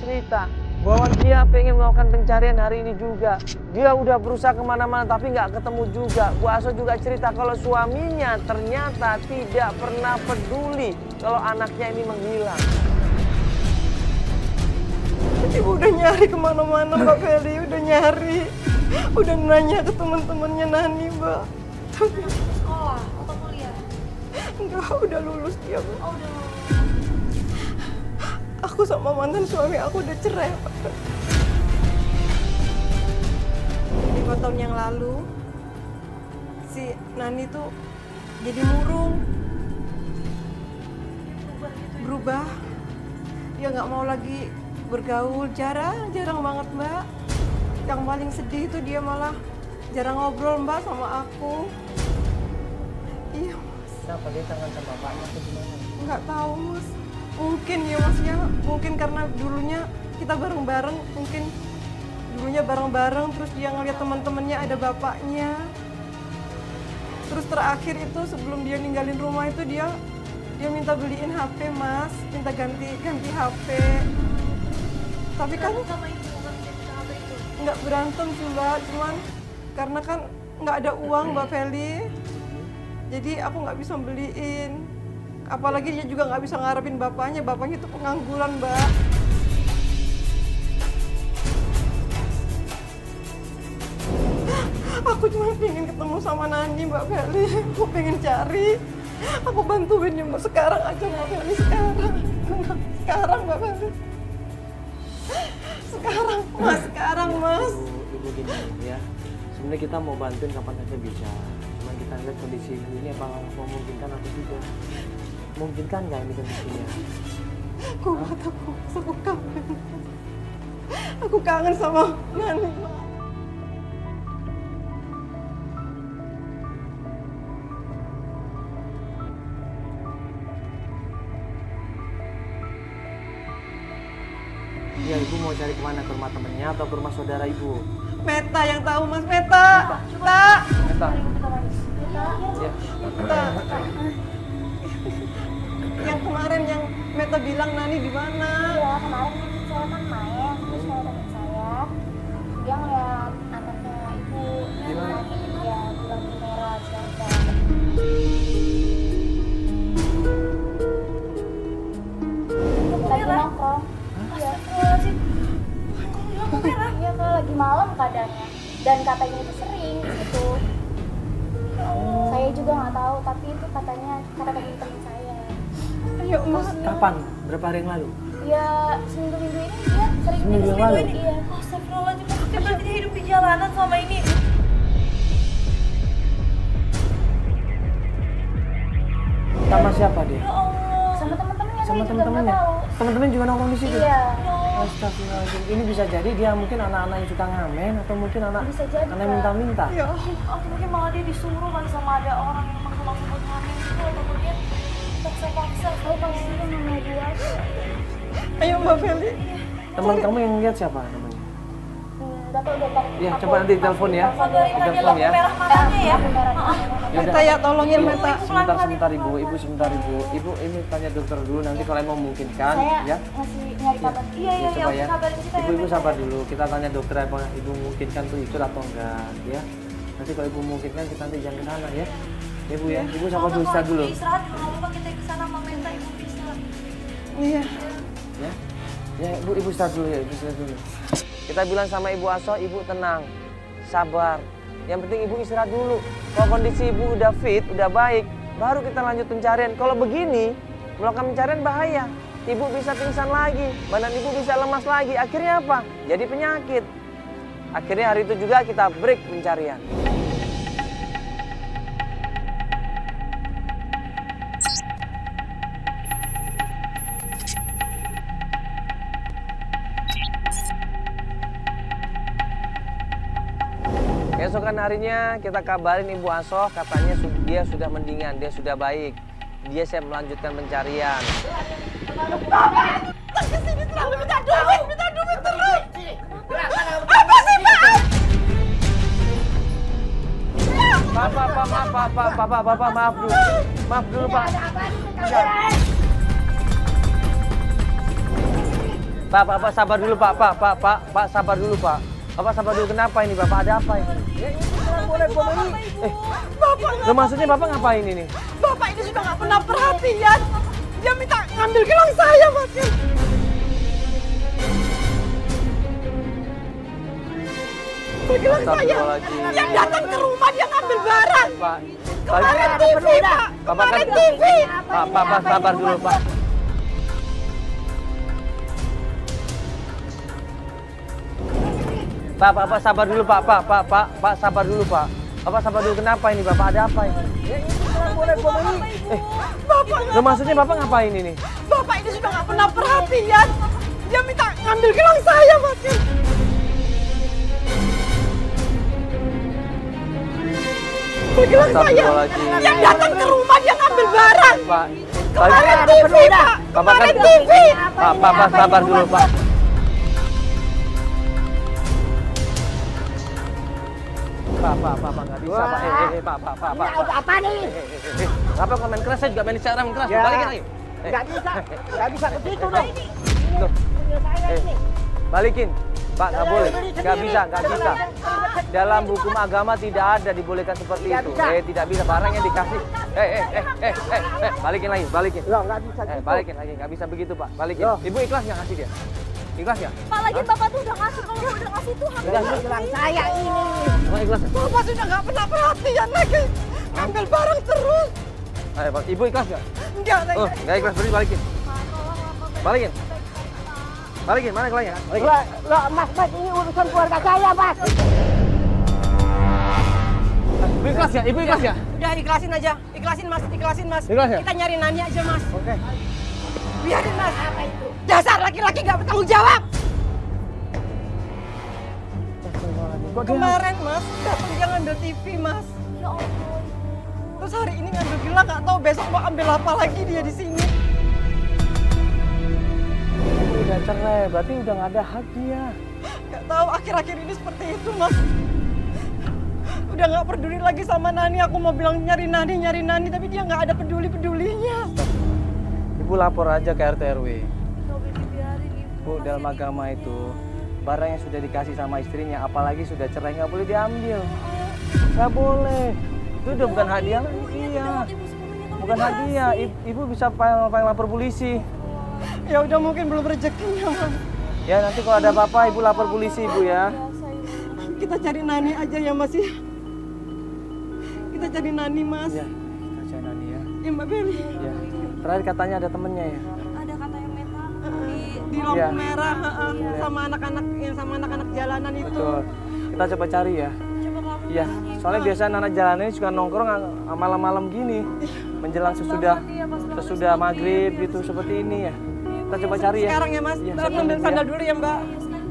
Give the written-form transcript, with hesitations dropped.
cerita bahwa dia pengen melakukan pencarian hari ini juga. Dia udah berusaha kemana-mana tapi nggak ketemu juga. Bu Aso juga cerita kalau suaminya ternyata tidak pernah peduli kalau anaknya ini menghilang. Ibu udah nyari kemana-mana Mbak Feli, udah nyari. Udah nanya ke teman-temannya Nani, Mbak. Sekolah atau kuliah? Enggak, udah lulus dia, Mbak. Oh, udah lulus. Aku sama mantan suami aku udah cerai, Pak. 5 tahun yang lalu, si Nani tuh jadi murung. Berubah. Dia nggak mau lagi bergaul, jarang banget, Mbak. Yang paling sedih itu dia malah jarang ngobrol, Mbak, sama aku. Iya, Mas. Kenapa dia kangen sama bapaknya atau gimana? Nggak tahu, Mas. Mungkin ya, Mas, ya. Mungkin karena dulunya kita bareng-bareng, mungkin dulunya bareng-bareng, terus dia ngeliat teman-temannya ada bapaknya. Terus terakhir itu sebelum dia ninggalin rumah itu dia minta beliin HP, Mas. Minta ganti HP. Tapi kan sama ibu ganti HP itu. nggak berantem sih, Mbak. Cuman karena kan nggak ada uang, Mbak Feli. Jadi aku nggak bisa beliin. Apalagi dia juga nggak bisa ngarepin bapaknya. Bapaknya itu pengangguran, Mbak. Aku cuma pengen ketemu sama Nani, Mbak Feli. Aku pengen cari. Aku bantuin ya, Mbak. Sekarang aja, Mbak Feli. Sekarang, Mbak Feli. Sekarang, Mas. Ibu gini ya. Sebenarnya kita mau bantuin kapan saja bisa. Cuma kita lihat kondisi ini apakah memungkinkan atau tidak. Memungkinkan nggak ini kondisinya? Kuat aku kangen. Aku kangen sama Nani, Mbak. Iya, ibu mau cari kemana? Ke rumah temennya atau ke rumah saudara ibu? Meta yang tahu, Mas. Meta. Meta. Ya. Meta. Yang kemarin yang Meta bilang Nani di mana? Iya, kemarin saya kan main, terus saya teman saya, dia ngeliat anaknya ibu, Nani, ya bilang di merah, Jakarta. Lagi nongkrong. Astagfirullahaladzim. Iya, kalau lagi malam keadaannya. Dan katanya itu sering gitu. Saya juga nggak tahu, tapi itu katanya kata teman-teman saya. Ayo, Mas. Kapan? Berapa hari yang lalu? Ya seminggu-minggu ini dia sering Seminggu yang lalu? Iya. Astagfirullahaladzim. Maksudnya berarti dia hidup di jalanan selama ini. Sama siapa dia? Ya Allah. Sama teman-temannya. Sama saya juga teman-temannya? nggak tahu. Teman-teman juga nongkrong di situ? Iya. Astagfirullahaladzim. Ini bisa jadi dia mungkin anak-anak yang suka ngamen atau mungkin anak Bisa jadi, yang Pak. minta-minta. Ya, Atau mungkin malah dia disuruh kali sama ada orang yang maksa-maksa buat hamil gitu. Atau mungkin paksa-paksa. Saya pasti namanya dia. ayo Mbak Feli. Teman kamu yang lihat siapa namanya? Nggak tahu udah tahu. Iya, coba nanti telepon ya. Sabarin aja Telepon lampu ya. merah matanya ya. Ya Meta ya, tolongin Meta. Sebentar ibu, sebentar ibu. Ibu ini tanya dokter dulu nanti kalau emang memungkinkan Saya ya. masih nyari kabar. Iya, iya, Coba ya. kabarin kita ya. Ibu sabar dulu. Kita tanya dokter apa ibu memungkinkan tuh ikut atau enggak ya. Nanti kalau ibu memungkinkan kita nanti jangan ke sana ya. Ya Bu ya. Ibu sabar dulu, istirahat dulu. Istirahat juga nggak apa-apa, kita ke sana sama Meta, ibu bisa. Iya. Ya. Ya, ibu istirahat dulu ya, ibu istirahat dulu. Kita bilang sama Ibu Aso, ibu tenang, sabar. Yang penting ibu istirahat dulu. Kalau kondisi ibu udah fit, udah baik, baru kita lanjut pencarian. Kalau begini, melakukan pencarian bahaya. Ibu bisa pingsan lagi, badan ibu bisa lemas lagi. Akhirnya apa? Jadi penyakit. Akhirnya hari itu juga kita break pencarian. Keesokan harinya kita kabarin Ibu Aso, katanya dia sudah mendingan, dia sudah baik. Dia siap melanjutkan pencarian. Kesini selalu minta duit terus. Apa sih, Pak? Bapak, maaf dulu. Maaf dulu, Pak. Pak, sabar dulu Pak, Pak, sabar dulu Pak. Bapak sabar dulu, kenapa ini Bapak, ada apa ini? Ya ini kurang boleh ini. Bapak Loh, maksudnya Bapak ngapain ini? Bapak ini sudah nggak pernah perhatian. Dia minta ngambil gelang saya, Mas. Gelang saya. Dia datang ke rumah, dia ngambil barang. Pak, Kemarin TV, Pak. Bapak kan Kemarin TV. Pak, sabar dulu Pak. Pak, sabar dulu Pak, sabar dulu Pak. Bapak sabar dulu, kenapa ini Bapak, ada apa ini? Ya ini kurang boleh ini. Bapak Loh, maksudnya Bapak ngapain ini? Bapak ini sudah nggak pernah perhatian. Dia minta ngambil gelang saya, Mas. Gelang saya. Dia datang ke rumah, dia ngambil barang. Pak, Kemarin TV, Pak. Bapak kan Kemarin TV. Pak, sabar dulu Pak. Pak, nggak bisa Pak. Pak. Apa nih? Apa kau main keras? Saya juga main secara keras. Ya. Balikin lagi. Nggak bisa begitu dong. Loh. Punya saya ini. Balikin. Pak, nggak boleh. Nggak bisa. Dalam hukum agama tidak ada dibolehkan seperti Tidak itu. bisa. Tidak bisa. Barang yang dikasih. Balikin lagi, balikin. Loh, nggak bisa gitu. Balikin lagi, nggak bisa begitu Pak. Balikin. Loh. Ibu ikhlas nggak ngasih dia? Ikhlas ya? Pak, lagi Bapak tuh udah ngasih, kalau udah ngasih tuh hampir Ini gelang saya ini. Emang ikhlas ya? Bapak sudah nggak pernah perhatian lagi. Ngambil barang terus. Ayo Pak, Ibu ikhlas nggak? Enggak, Oh, nggak ikhlas, berarti balikin. Balikin. Balikin, mana gelangnya? Balikin. Loh, Mas, ini urusan keluarga saya, Mas. Ibu ikhlas ya? Ibu ikhlas ya? Udah ikhlasin aja. Ikhlasin, Mas. Ikhlas ya? Kita nyari Nani aja, Mas. Oke. Biarin, Mas. Apa itu? Dasar laki-laki nggak bertanggung jawab. Kok dia? Kemarin, Mas, datang dia ngambil TV, Mas. ya Allah. Terus hari ini ngambil gelang, nggak tahu besok mau ambil apa lagi dia di sini. Udah cerai, berarti udah nggak ada hak dia. Nggak tahu akhir-akhir ini seperti itu, Mas. Udah nggak peduli lagi sama Nani. Aku mau bilang nyari Nani, tapi dia nggak ada peduli-pedulinya. Ibu lapor aja ke RT RW. Nggak boleh dibiarin, Ibu. Bu, dalam agama itu barang yang sudah dikasih sama istrinya, apalagi sudah cerai, nggak boleh diambil. Nggak boleh. Itu udah bukan hadiah lagi. Iya. Bukan hadiah. Ibu bisa pengen lapor polisi. Ya udah, mungkin belum rezekinya, Mas. Ya nanti kalau ada apa-apa Ibu lapor polisi Ibu ya. Kita cari Nani aja ya, Mas ya. Kita cari Nani, Mas. Ya, kita cari Nani ya. Ya, Mbak Beli. Ya. Terakhir katanya ada temennya ya. Ada katanya Meta Di lampu Iya. merah, sama anak-anak jalanan itu. Betul. Kita coba cari ya. Coba kamu Iya. Soalnya biasanya anak jalanan ini suka nongkrong malam-malam gini, menjelang sesudah maghrib gitu seperti ini ya. Kita coba cari ya. Sekarang ya, Mas. Iya, Mbak siap, ambil ya. sandal dulu ya, Mbak. sekarang